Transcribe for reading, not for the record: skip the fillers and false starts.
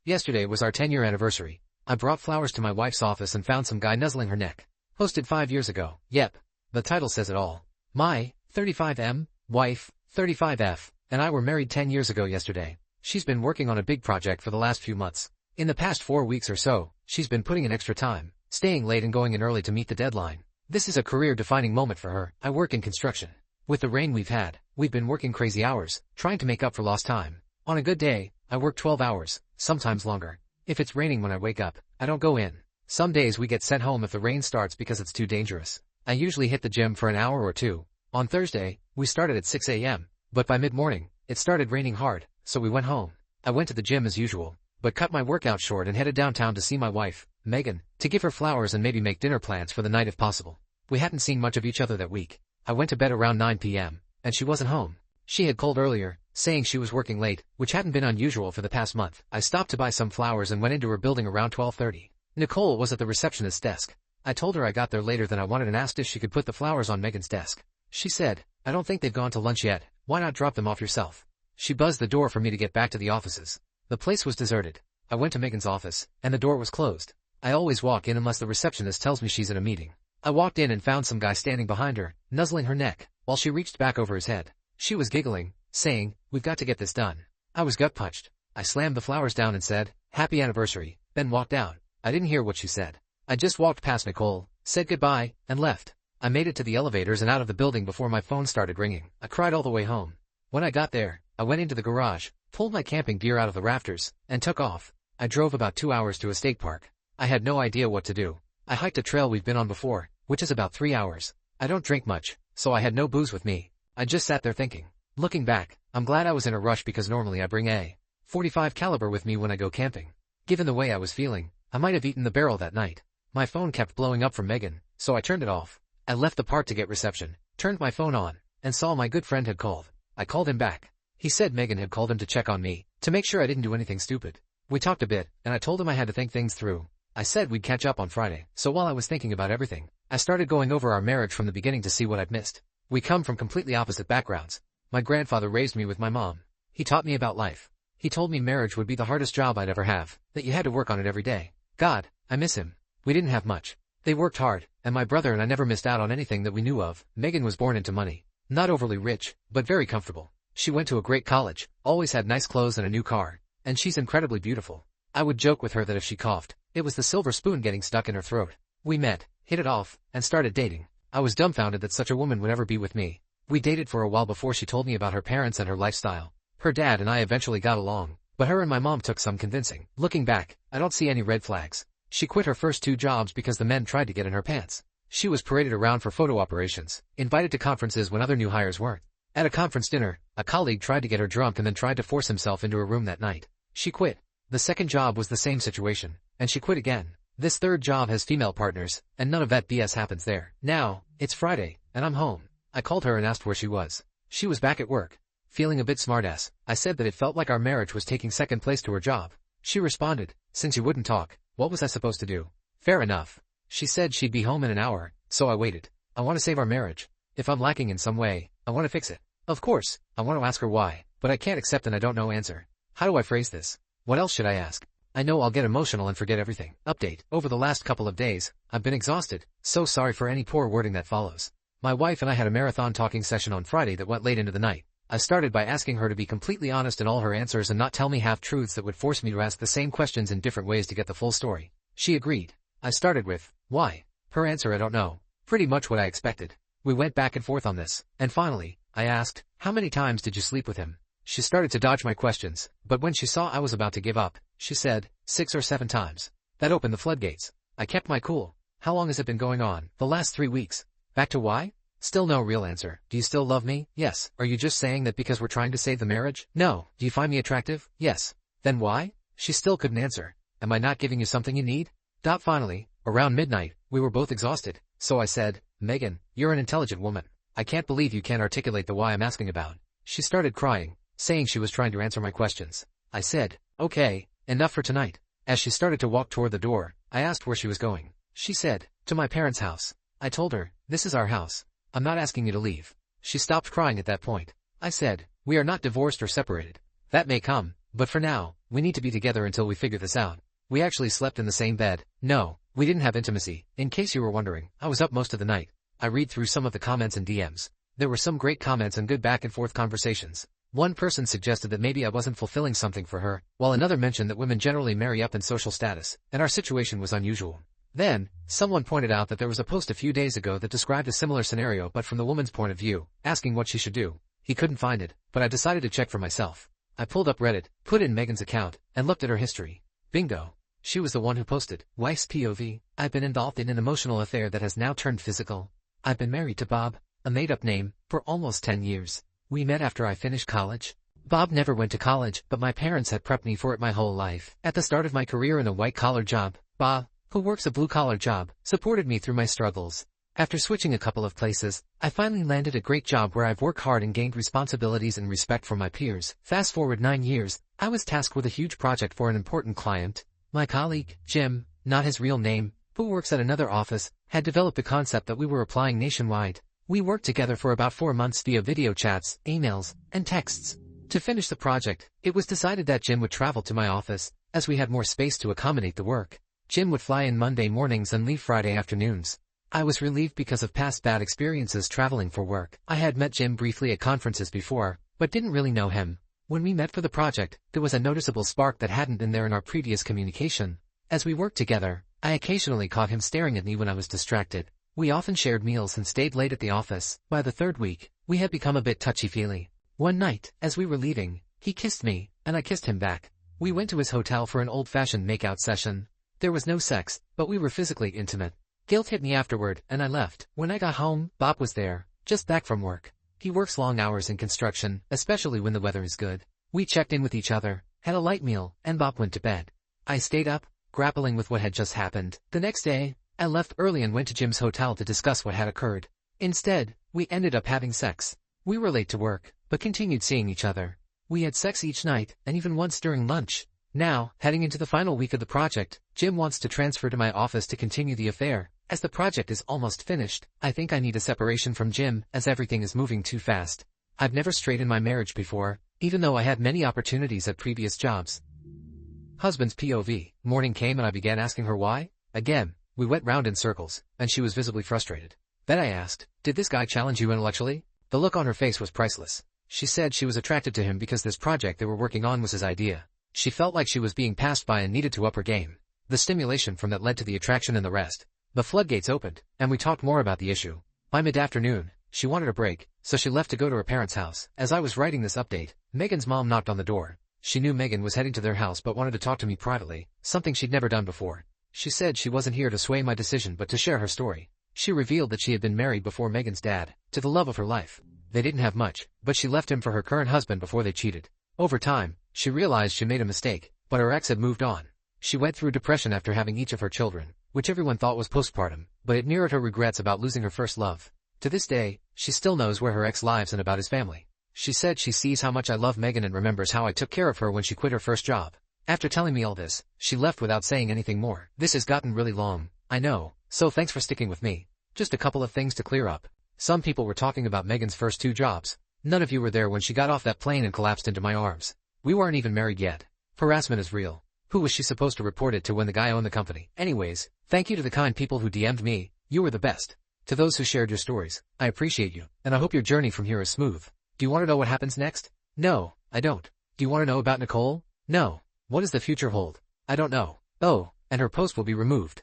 Yesterday was our 10-year anniversary. I brought flowers to my wife's office and found some guy nuzzling her neck. Posted 5 years ago. Yep. The title says it all. My, 35M, wife, 35F, and I were married 10 years ago yesterday. She's been working on a big project for the last few months. In the past 4 weeks or so, she's been putting in extra time, staying late and going in early to meet the deadline. This is a career-defining moment for her. I work in construction. With the rain we've had, we've been working crazy hours, trying to make up for lost time. On a good day, I work 12 hours, sometimes longer. If it's raining when I wake up, I don't go in. Some days we get sent home if the rain starts because it's too dangerous. I usually hit the gym for an hour or two. On Thursday, we started at 6 a.m., but by mid-morning, it started raining hard, so we went home. I went to the gym as usual, but cut my workout short and headed downtown to see my wife, Megan, to give her flowers and maybe make dinner plans for the night if possible. We hadn't seen much of each other that week. I went to bed around 9 p.m., and she wasn't home. She had called earlier, saying she was working late, which hadn't been unusual for the past month. I stopped to buy some flowers and went into her building around 12:30. Nicole was at the receptionist's desk. I told her I got there later than I wanted and asked if she could put the flowers on Megan's desk. She said, "I don't think they've gone to lunch yet. Why not drop them off yourself?" She buzzed the door for me to get back to the offices. The place was deserted. I went to Megan's office, and the door was closed. I always walk in unless the receptionist tells me she's in a meeting. I walked in and found some guy standing behind her, nuzzling her neck, while she reached back over his head. She was giggling, saying, "We've got to get this done." I was gut-punched. I slammed the flowers down and said, "Happy anniversary," then walked out. I didn't hear what she said. I just walked past Nicole, said goodbye, and left. I made it to the elevators and out of the building before my phone started ringing. I cried all the way home. When I got there, I went into the garage, pulled my camping gear out of the rafters, and took off. I drove about 2 hours to a state park. I had no idea what to do. I hiked a trail we've been on before, which is about 3 hours. I don't drink much, so I had no booze with me. I just sat there thinking. Looking back, I'm glad I was in a rush because normally I bring a .45 caliber with me when I go camping. Given the way I was feeling, I might have eaten the barrel that night. My phone kept blowing up from Megan, so I turned it off. I left the park to get reception, turned my phone on, and saw my good friend had called. I called him back. He said Megan had called him to check on me, to make sure I didn't do anything stupid. We talked a bit, and I told him I had to think things through. I said we'd catch up on Friday, so while I was thinking about everything, I started going over our marriage from the beginning to see what I'd missed. We come from completely opposite backgrounds. My grandfather raised me with my mom. He taught me about life. He told me marriage would be the hardest job I'd ever have, that you had to work on it every day. God, I miss him. We didn't have much. They worked hard, and my brother and I never missed out on anything that we knew of. Megan was born into money. Not overly rich, but very comfortable. She went to a great college, always had nice clothes and a new car, and she's incredibly beautiful. I would joke with her that if she coughed, it was the silver spoon getting stuck in her throat. We met, hit it off, and started dating. I was dumbfounded that such a woman would ever be with me. We dated for a while before she told me about her parents and her lifestyle. Her dad and I eventually got along, but her and my mom took some convincing. Looking back, I don't see any red flags. She quit her first 2 jobs because the men tried to get in her pants. She was paraded around for photo operations, invited to conferences when other new hires weren't. At a conference dinner, a colleague tried to get her drunk and then tried to force himself into her room that night. She quit. The second job was the same situation, and she quit again. This third job has female partners, and none of that BS happens there. Now, it's Friday, and I'm home. I called her and asked where she was. She was back at work. Feeling a bit smartass, I said that it felt like our marriage was taking second place to her job. She responded, "Since you wouldn't talk, what was I supposed to do?" Fair enough. She said she'd be home in an hour, so I waited. I want to save our marriage. If I'm lacking in some way, I want to fix it. Of course, I want to ask her why, but I can't accept an I don't know answer. How do I phrase this? What else should I ask? I know I'll get emotional and forget everything. Update. Over the last couple of days, I've been exhausted, so sorry for any poor wording that follows. My wife and I had a marathon talking session on Friday that went late into the night. I started by asking her to be completely honest in all her answers and not tell me half-truths that would force me to ask the same questions in different ways to get the full story. She agreed. I started with, "Why?" Her answer, "I don't know." Pretty much what I expected. We went back and forth on this, and finally, I asked, "How many times did you sleep with him?" She started to dodge my questions, but when she saw I was about to give up, she said, 6 or 7 times. That opened the floodgates. I kept my cool. "How long has it been going on?" "The last 3 weeks. Back to why?" Still no real answer. "Do you still love me?" "Yes." "Are you just saying that because we're trying to save the marriage?" "No." "Do you find me attractive?" "Yes." "Then why?" She still couldn't answer. "Am I not giving you something you need?" Finally, around midnight, we were both exhausted, so I said, "Megan, you're an intelligent woman. I can't believe you can't articulate the why I'm asking about." She started crying, saying she was trying to answer my questions. I said, "Okay, enough for tonight." As she started to walk toward the door, I asked where she was going. She said, "To my parents' house." I told her, "This is our house. I'm not asking you to leave." She stopped crying at that point. I said, "We are not divorced or separated. That may come, But for now, we need to be together until we figure this out. We actually slept in the same bed. No, we didn't have intimacy. In case you were wondering, I was up most of the night. I read through some of the comments and DMs. There were some great comments and good back and forth conversations. One person suggested that maybe I wasn't fulfilling something for her, while another mentioned that women generally marry up in social status, and our situation was unusual. Then, someone pointed out that there was a post a few days ago that described a similar scenario but from the woman's point of view, asking what she should do. He couldn't find it, but I decided to check for myself. I pulled up Reddit, put in Megan's account, and looked at her history. Bingo. She was the one who posted, "Wife's POV, I've been involved in an emotional affair that has now turned physical. I've been married to Bob, a made-up name, for almost 10 years. We met after I finished college. Bob never went to college, but my parents had prepped me for it my whole life. At the start of my career in a white-collar job, Bob, who works a blue-collar job, supported me through my struggles. After switching a couple of places, I finally landed a great job where I've worked hard and gained responsibilities and respect from my peers. Fast forward 9 years, I was tasked with a huge project for an important client. My colleague, Jim, not his real name, who works at another office, had developed the concept that we were applying nationwide. We worked together for about 4 months via video chats, emails, and texts. To finish the project, it was decided that Jim would travel to my office, as we had more space to accommodate the work. Jim would fly in Monday mornings and leave Friday afternoons. I was relieved because of past bad experiences traveling for work. I had met Jim briefly at conferences before, but didn't really know him. When we met for the project, there was a noticeable spark that hadn't been there in our previous communication. As we worked together, I occasionally caught him staring at me when I was distracted. We often shared meals and stayed late at the office. By the third week, we had become a bit touchy-feely. One night, as we were leaving, he kissed me, and I kissed him back. We went to his hotel for an old-fashioned makeout session. There was no sex, but we were physically intimate. Guilt hit me afterward, and I left. When I got home, Bob was there, just back from work. He works long hours in construction, especially when the weather is good. We checked in with each other, had a light meal, and Bob went to bed. I stayed up, grappling with what had just happened. The next day, I left early and went to Jim's hotel to discuss what had occurred. Instead, we ended up having sex. We were late to work, but continued seeing each other. We had sex each night, and even once during lunch. Now, heading into the final week of the project, Jim wants to transfer to my office to continue the affair. As the project is almost finished, I think I need a separation from Jim, as everything is moving too fast. I've never strayed in my marriage before, even though I had many opportunities at previous jobs. Husband's POV. Morning came and I began asking her why. Again, we went round in circles, and she was visibly frustrated. Then I asked, "Did this guy challenge you intellectually?" The look on her face was priceless. She said she was attracted to him because this project they were working on was his idea. She felt like she was being passed by and needed to up her game. The stimulation from that led to the attraction and the rest. The floodgates opened, and we talked more about the issue. By mid-afternoon, she wanted a break, so she left to go to her parents' house. As I was writing this update, Megan's mom knocked on the door. She knew Megan was heading to their house but wanted to talk to me privately, something she'd never done before. She said she wasn't here to sway my decision but to share her story. She revealed that she had been married before Megan's dad, to the love of her life. They didn't have much, but she left him for her current husband before they cheated. Over time, she realized she made a mistake, but her ex had moved on. She went through depression after having each of her children, which everyone thought was postpartum, but it mirrored her regrets about losing her first love. To this day, she still knows where her ex lives and about his family. She said she sees how much I love Megan and remembers how I took care of her when she quit her first job. After telling me all this, she left without saying anything more. This has gotten really long, I know, so thanks for sticking with me. Just a couple of things to clear up. Some people were talking about Megan's first 2 jobs. None of you were there when she got off that plane and collapsed into my arms. We weren't even married yet. Harassment is real. Who was she supposed to report it to when the guy owned the company? Anyways, thank you to the kind people who DM'd me. You were the best. To those who shared your stories, I appreciate you, and I hope your journey from here is smooth. Do you want to know what happens next? No, I don't. Do you want to know about Nicole? No. What does the future hold? I don't know. Oh, and her post will be removed.